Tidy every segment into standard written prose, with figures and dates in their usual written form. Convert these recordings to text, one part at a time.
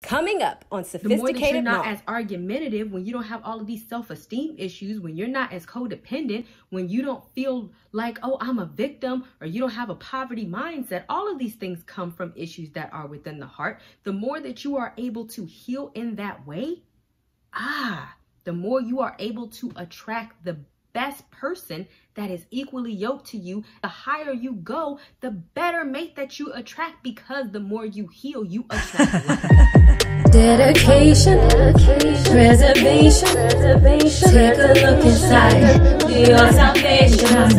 Coming up on Sophisticated The more that you're not Mom. as argumentative, when you don't have all of these self-esteem issues, when you're not as codependent, when you don't feel like, oh, I'm a victim, or you don't have a poverty mindset, all of these things come from issues that are within the heart. The more that you are able to heal in that way, the more you are able to attract the best person that is equally yoked to you. The higher you go, the better mate that you attract, because the more you heal, you attract life. Dedication, preservation, take a look inside, do your salvation,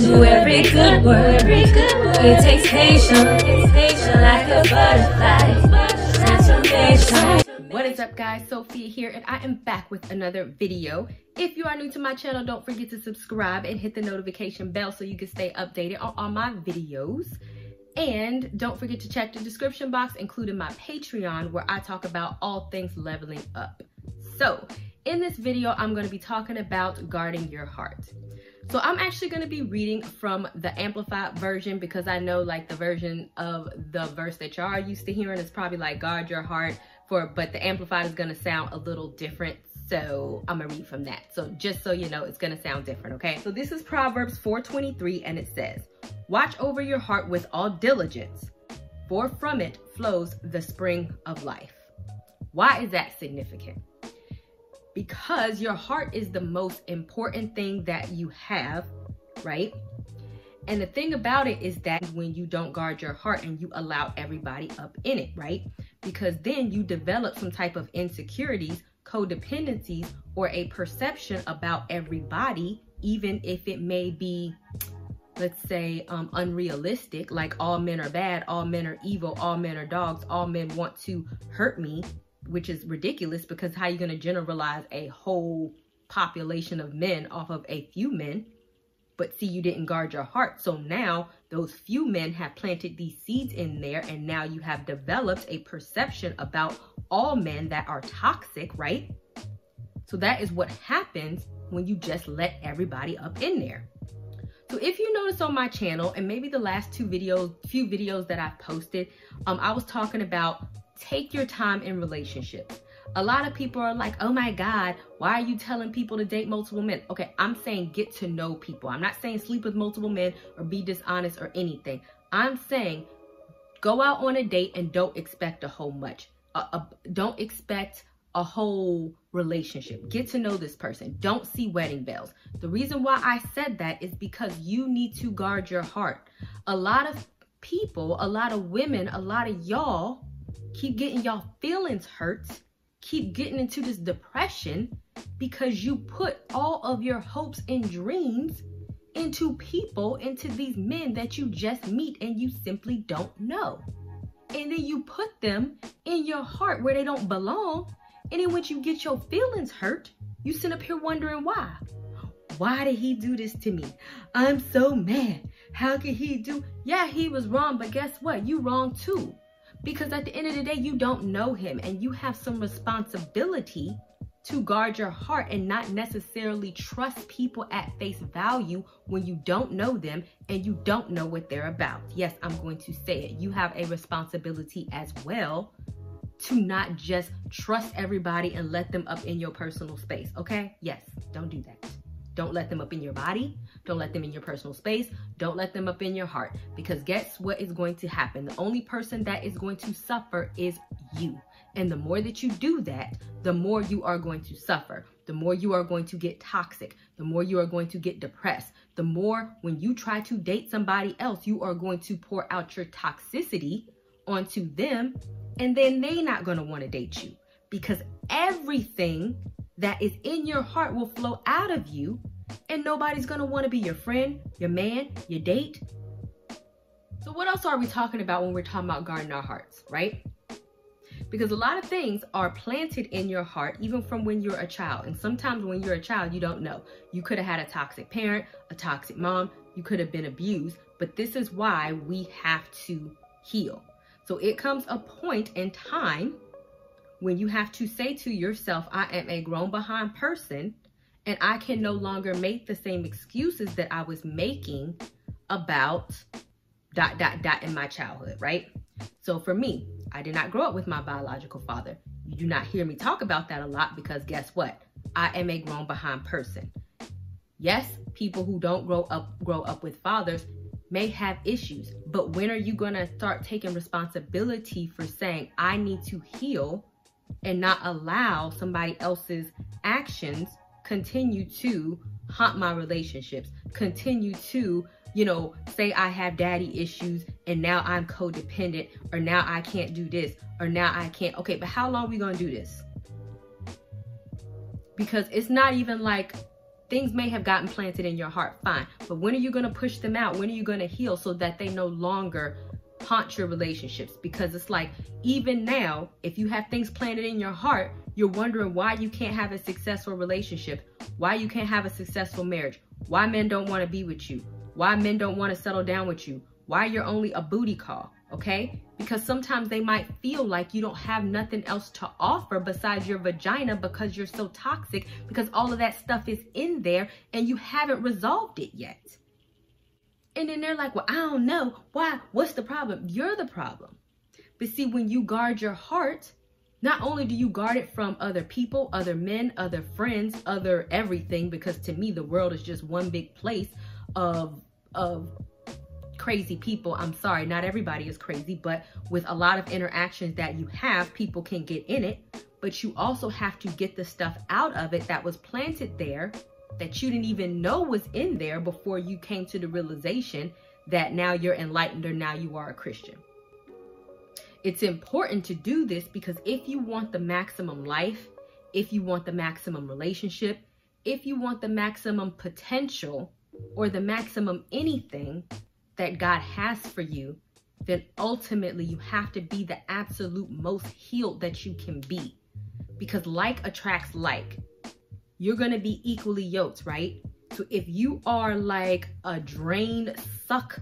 do every good work, it takes patience, like a butterfly, transformation. What is up, guys? Sophia here, and I am back with another video. If you are new to my channel, don't forget to subscribe and hit the notification bell so you can stay updated on all my videos. And don't forget to check the description box, including my Patreon, where I talk about all things leveling up. So in this video, I'm going to be talking about guarding your heart. So I'm actually going to be reading from the Amplified version, because I know like the version of the verse that y'all are used to hearing is probably like guard your heart, but the Amplified is going to sound a little different. So I'm gonna read from that. So just so you know, it's gonna sound different, okay? So this is Proverbs 4:23, and it says, "Watch over your heart with all diligence, for from it flows the spring of life." Why is that significant? Because your heart is the most important thing that you have, right? And the thing about it is that when you don't guard your heart and you allow everybody up in it, right? Because then you develop some type of insecurities, codependencies, or a perception about everybody, even if it may be, let's say, unrealistic, like all men are bad, all men are evil, all men are dogs, all men want to hurt me, which is ridiculous, because how are you going to generalize a whole population of men off of a few men? But see, you didn't guard your heart. So now those few men have planted these seeds in there, and now you have developed a perception about all men that are toxic, right? So that is what happens when you just let everybody up in there. So if you notice on my channel, and maybe the last few videos that I've posted, I was talking about take your time in relationships. A lot of people are like, oh my God, why are you telling people to date multiple men? Okay, I'm saying get to know people. I'm not saying sleep with multiple men or be dishonest or anything. I'm saying go out on a date and don't expect a whole much. Don't expect a whole relationship. Get to know this person. Don't see wedding bells. The reason why I said that is because you need to guard your heart. A lot of people, a lot of women, a lot of y'all keep getting y'all feelings hurt, keep getting into this depression because you put all of your hopes and dreams into people, into these men that you just meet and you simply don't know. And then you put them in your heart where they don't belong. And then when you get your feelings hurt, you sit up here wondering why. Why did he do this to me? I'm so mad. How could he do? Yeah, he was wrong, but guess what? You wrong too. Because at the end of the day, you don't know him, and you have some responsibility to guard your heart and not necessarily trust people at face value when you don't know them and you don't know what they're about. Yes, I'm going to say it. You have a responsibility as well to not just trust everybody and let them up in your personal space, okay? Yes, don't do that. Don't let them up in your body. Don't let them in your personal space. Don't let them up in your heart, because guess what is going to happen? The only person that is going to suffer is you. And the more that you do that, the more you are going to suffer. The more you are going to get toxic. The more you are going to get depressed. The more when you try to date somebody else, you are going to pour out your toxicity onto them, and then they're not going to want to date you, because everything that is in your heart will flow out of you, and nobody's going to want to be your friend, your man, your date. So what else are we talking about when we're talking about guarding our hearts, right? Because a lot of things are planted in your heart, even from when you're a child. And sometimes when you're a child, you don't know. You could have had a toxic parent, a toxic mom. You could have been abused. But this is why we have to heal. So it comes a point in time when you have to say to yourself, I am a grown behind person, and I can no longer make the same excuses that I was making about ... in my childhood, right? So for me, I did not grow up with my biological father. You do not hear me talk about that a lot because guess what? I am a grown behind person. Yes, people who don't grow up with fathers may have issues, but when are you going to start taking responsibility for saying, I need to heal and not allow somebody else's actions continue to haunt my relationships, continue to, say I have daddy issues and now I'm codependent, or now I can't do this, or now I can't. Okay, but how long are we going to do this? Because it's not even like things may have gotten planted in your heart, fine. But when are you going to push them out? When are you going to heal so that they no longer haunt your relationships? Because it's like, even now, if you have things planted in your heart, you're wondering why you can't have a successful relationship, why you can't have a successful marriage, why men don't want to be with you, why men don't want to settle down with you, why you're only a booty call, okay? Because sometimes they might feel like you don't have nothing else to offer besides your vagina because you're so toxic, because all of that stuff is in there and you haven't resolved it yet. And then they're like, well, I don't know. Why? What's the problem? You're the problem. But see, when you guard your heart, not only do you guard it from other people, other men, other friends, other everything, because to me, the world is just one big place of crazy people. I'm sorry, not everybody is crazy, but with a lot of interactions that you have, people can get in it. But you also have to get the stuff out of it that was planted there that you didn't even know was in there before you came to the realization that now you're enlightened or now you are a Christian. It's important to do this because if you want the maximum life, if you want the maximum relationship, if you want the maximum potential or the maximum anything that God has for you, then ultimately you have to be the absolute most healed that you can be. Because like attracts like. You're going to be equally yoked, right? So if you are like a drained suck,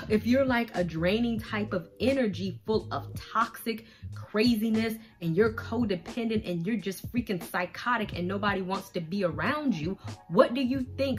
if you're like a draining type of energy full of toxic craziness and you're codependent and you're just freaking psychotic and nobody wants to be around you, what do you think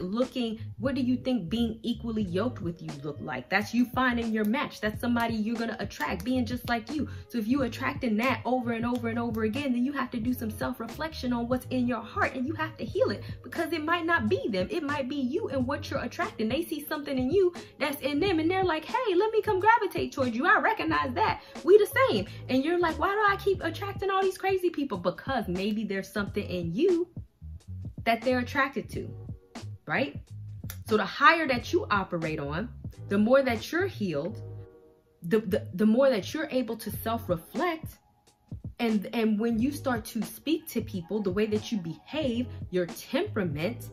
being equally yoked with you look like? That's you finding your match. That's somebody you're going to attract being just like you. So if you attracting that over and over and over again, then you have to do some self-reflection on what's in your heart and you have to heal it, because it might not be them. It might be you and what you're attracting. They see something in you that's in them and they're like, hey, let me come gravitate towards you. I recognize that. We the same. And you're like, why do I keep attracting all these crazy people? Because maybe there's something in you that they're attracted to, right? So the higher that you operate on, the more that you're healed, the more that you're able to self-reflect. And when you start to speak to people, the way that you behave, your temperament,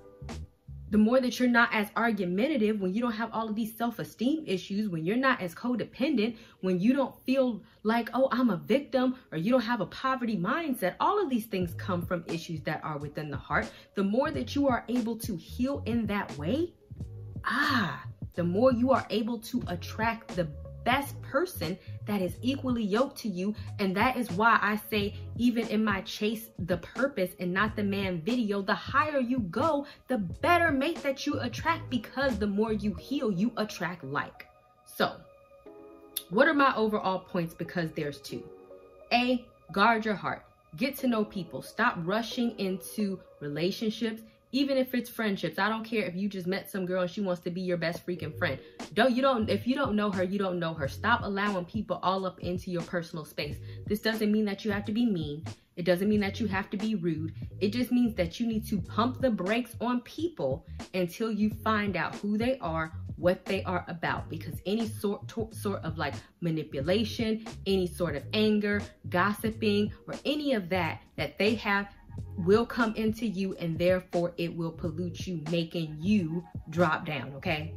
the more that you're not as argumentative, when you don't have all of these self-esteem issues, when you're not as codependent, when you don't feel like, oh, I'm a victim, or you don't have a poverty mindset, all of these things come from issues that are within the heart. The more that you are able to heal in that way, the more you are able to attract the best person that is equally yoked to you. And that is why I say, even in my Chase the Purpose and Not the Man video, the higher you go, the better mate that you attract, because the more you heal, you attract like. So what are my overall points? Because there's two. A, guard your heart. Get to know people. Stop rushing into relationships. Even if it's friendships, I don't care if you just met some girl and she wants to be your best freaking friend. If you don't know her, you don't know her. Stop allowing people all up into your personal space. This doesn't mean that you have to be mean. It doesn't mean that you have to be rude. It just means that you need to pump the brakes on people until you find out who they are, what they are about. Because any sort of like manipulation, any sort of anger, gossiping, or any of that they have will come into you, and therefore it will pollute you, making you drop down, okay?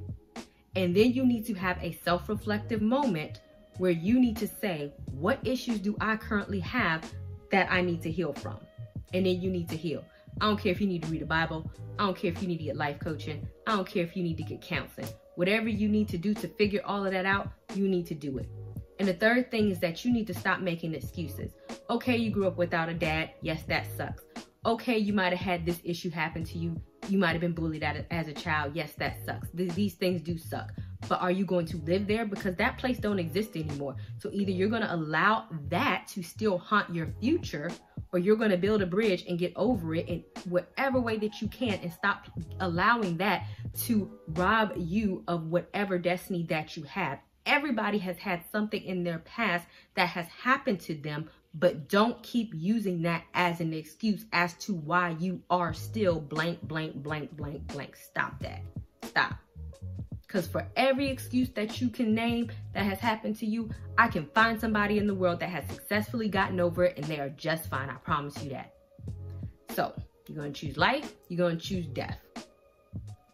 And then you need to have a self-reflective moment where you need to say, what issues do I currently have that I need to heal from? And then you need to heal. I don't care if you need to read a Bible. I don't care if you need to get life coaching. I don't care if you need to get counseling. Whatever you need to do to figure all of that out, you need to do it. And the third thing is that you need to stop making excuses. Okay, you grew up without a dad. Yes, that sucks. Okay, you might have had this issue happen to you. You might have been bullied as a child. Yes, that sucks. These things do suck. but are you going to live there? Because that place don't exist anymore. So either you're going to allow that to still haunt your future, or you're going to build a bridge and get over it in whatever way that you can, and stop allowing that to rob you of whatever destiny that you have. Everybody has had something in their past that has happened to them, but don't keep using that as an excuse as to why you are still blank, blank, blank, blank, blank. Stop that. Stop. Because for every excuse that you can name that has happened to you, I can find somebody in the world that has successfully gotten over it and they are just fine. I promise you that. So you're going to choose life. You're going to choose death.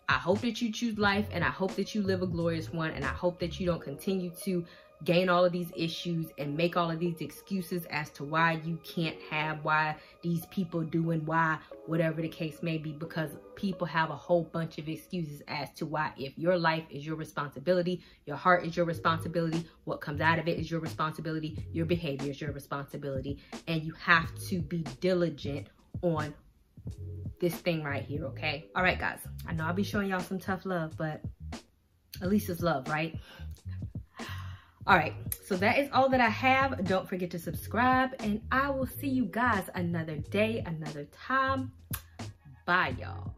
I hope that you choose life, and I hope that you live a glorious one, and I hope that you don't continue to gain all of these issues and make all of these excuses as to why you can't have, why these people doing, why whatever the case may be, because people have a whole bunch of excuses as to why. If your life is your responsibility, your heart is your responsibility, what comes out of it is your responsibility, your behavior is your responsibility, and you have to be diligent on this thing right here, okay? All right, guys, I know I'll be showing y'all some tough love, but at least it's love, right? All right, so that is all that I have. Don't forget to subscribe, and I will see you guys another day, another time. Bye, y'all.